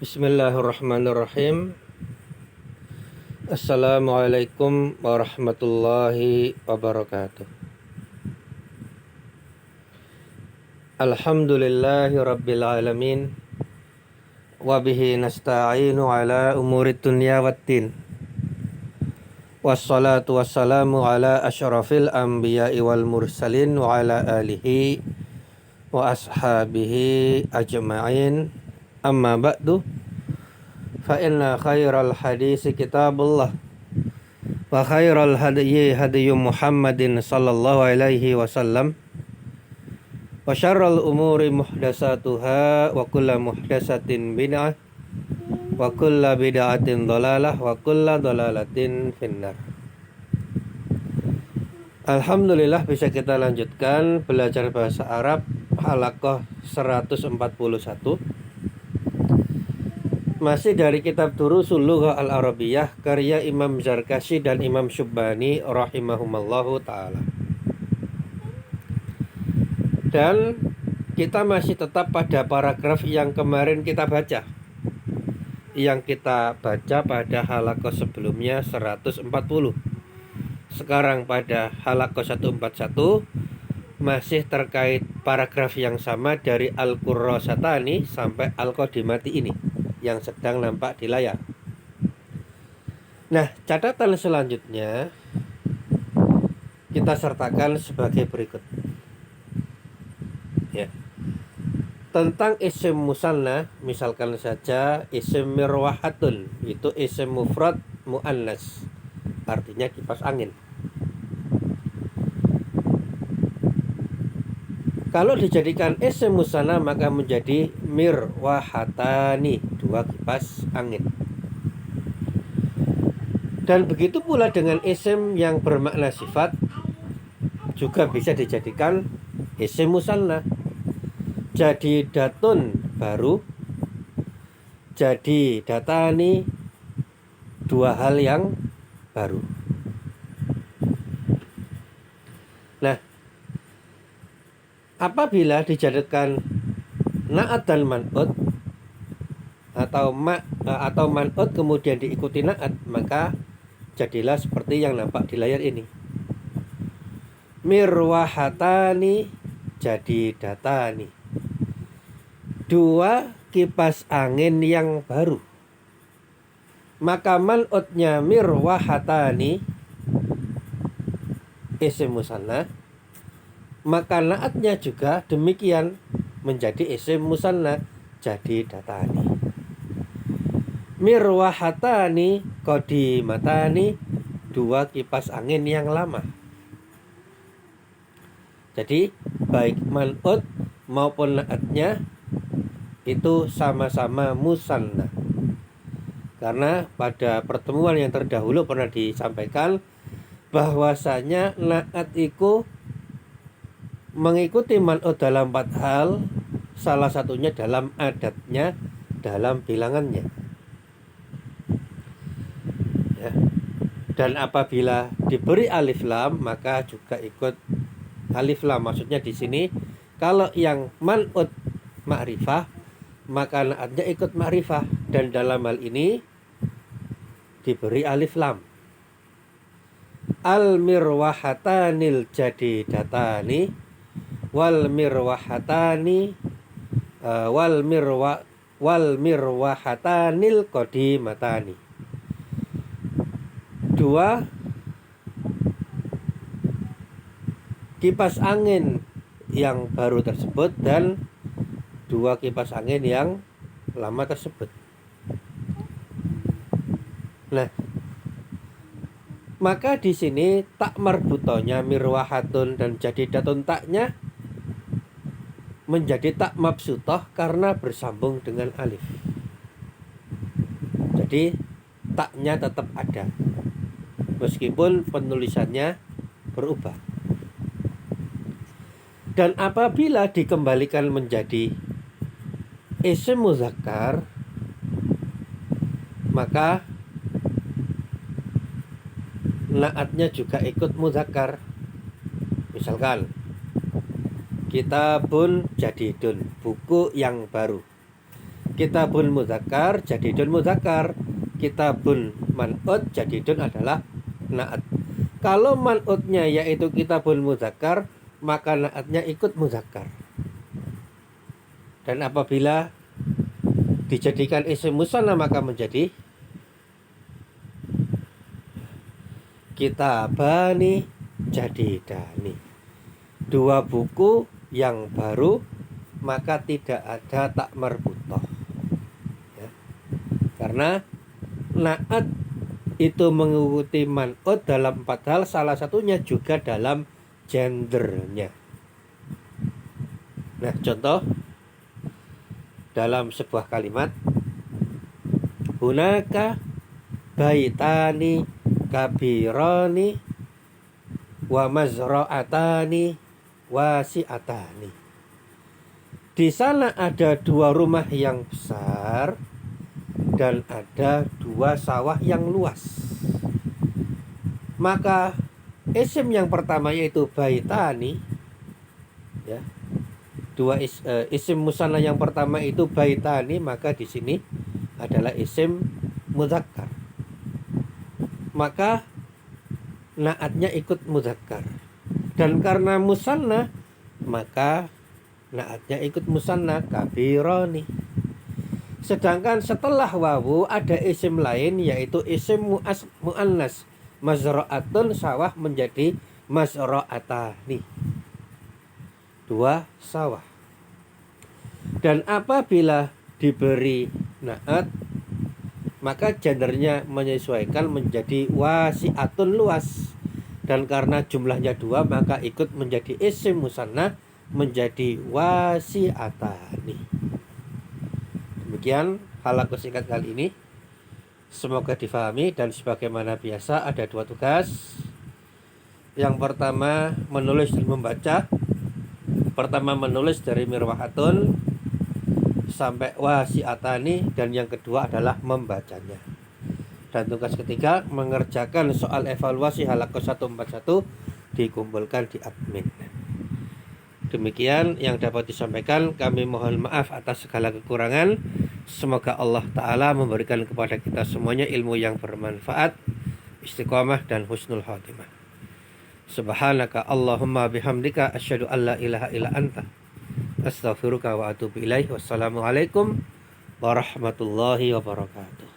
Bismillahirrahmanirrahim. Assalamualaikum warahmatullahi wabarakatuh. Alhamdulillahi rabbil alamin. Wabihi nasta'inu ala umurid dunya waddin. Wassalatu wassalamu ala asyrafil anbiya'i wal mursalin wa ala alihi wa ashabihi ajma'in. Amma ba'du, fa inna khairal hadisi kitabullah wa khairal hadyi hadyu Muhammadin sallallahu alaihi wasallam wa syarrul umuri muhdatsatuha wa kullu muhdatsatin bid'ah wa kullu bid'atin dhalalah wa kullu dhalalatin finnar. Alhamdulillah bisa kita lanjutkan belajar bahasa Arab halaqah 141. Masih dari kitab Durusul Lughah Al-Arabiyah karya Imam Zarkashi dan Imam Syubbani rahimahumallahu ta'ala. Dan kita masih tetap pada paragraf yang kemarin kita baca, yang kita baca pada halaqah sebelumnya 140. Sekarang pada halaqah 141 masih terkait paragraf yang sama dari Al-Qurrasatani sampai Al-Qadimati ini yang sedang nampak di layar. Nah, catatan selanjutnya kita sertakan sebagai berikut. Ya. Tentang isim musanna, misalkan saja isim mirwahatun, itu isim mufrad muannas, artinya kipas angin. Kalau dijadikan isim musanna maka menjadi mirwahatani, dua kipas angin. Dan begitu pula dengan isim yang bermakna sifat juga bisa dijadikan isim musanna. Jadi datun baru, jadi datani, dua hal yang baru. Nah, apabila dijadikan na'at dan man'ut atau man'ut kemudian diikuti na'at, maka jadilah seperti yang nampak di layar ini. Mirwahatani jadi datani, dua kipas angin yang baru. Maka man'utnya mirwahatani isim musanna, maka na'atnya juga demikian menjadi isim musanna, jadi datani. Mirwahatani qadimatani, dua kipas angin yang lama. Jadi baik man'ut maupun na'atnya itu sama-sama musanna. Karena pada pertemuan yang terdahulu pernah disampaikan bahwasanya na'at itu mengikuti man'ut dalam 4 hal, salah satunya dalam adatnya, dalam bilangannya. Ya. Dan apabila diberi alif lam maka juga ikut alif lam. Maksudnya di sini kalau yang man'ut ma'rifah maka na'atnya ikut ma'rifah, dan dalam hal ini diberi alif lam. Al mirwahatanil jadidatani wal mirwahatani wal mirwahatanil qadimatani, dua kipas angin yang baru tersebut dan dua kipas angin yang lama tersebut. Nah, maka di sini tak marbutonya mirwahatun dan jadi datun taknya menjadi tak mabsutoh karena bersambung dengan alif. Jadi taknya tetap ada meskipun penulisannya berubah. Dan apabila dikembalikan menjadi isim muzakkar, maka na'atnya juga ikut muzakkar. Misalkan kitabun jadidun, buku yang baru. Kitabun mudzakkar jadidun mudzakkar. Kitabun man'ut jadidun adalah na'at. Kalau man'utnya yaitu kitabun mudzakkar, maka na'atnya ikut mudzakkar. Dan apabila dijadikan isim musanna maka menjadi kitabani jadidani. Dua buku yang baru, maka tidak ada tak marbutoh ya. Karena na'at itu mengikuti man'ut dalam 4 hal, salah satunya juga dalam gendernya. Nah, contoh dalam sebuah kalimat, hunaka baitani kabirani wa mazra'atani wasi'atani. Di sana ada 2 rumah yang besar dan ada 2 sawah yang luas. Maka isim yang pertama yaitu baitani ya. Isim musanna yang pertama itu baitani, maka di sini adalah isim mudzakkar. Maka na'atnya ikut mudzakkar. Dan karena musanna, maka na'atnya ikut musanna kabirani. Sedangkan setelah wawu ada isim lain yaitu isim muannas mazra'atun, sawah menjadi mazra'atani, 2 sawah. Dan apabila diberi na'at, maka gendernya menyesuaikan menjadi wasi'atun, luas. Dan karena jumlahnya 2, maka ikut menjadi isim musanna menjadi wasi'atani. Demikian halaqah singkat kali ini. Semoga difahami, dan sebagaimana biasa ada 2 tugas. Yang pertama menulis dan membaca. Pertama menulis dari mirwahatun sampai wasi'atani, dan yang kedua adalah membacanya. Dan tugas ketiga mengerjakan soal evaluasi halaqah 141 dikumpulkan di admin. Demikian yang dapat disampaikan. Kami mohon maaf atas segala kekurangan. Semoga Allah Ta'ala memberikan kepada kita semuanya ilmu yang bermanfaat, istiqamah dan husnul khatimah. Subhanaka Allahumma bihamdika asyhadu an la ilaha illa anta astaghfiruka wa atubu ilaih. Wassalamualaikum warahmatullahi wabarakatuh.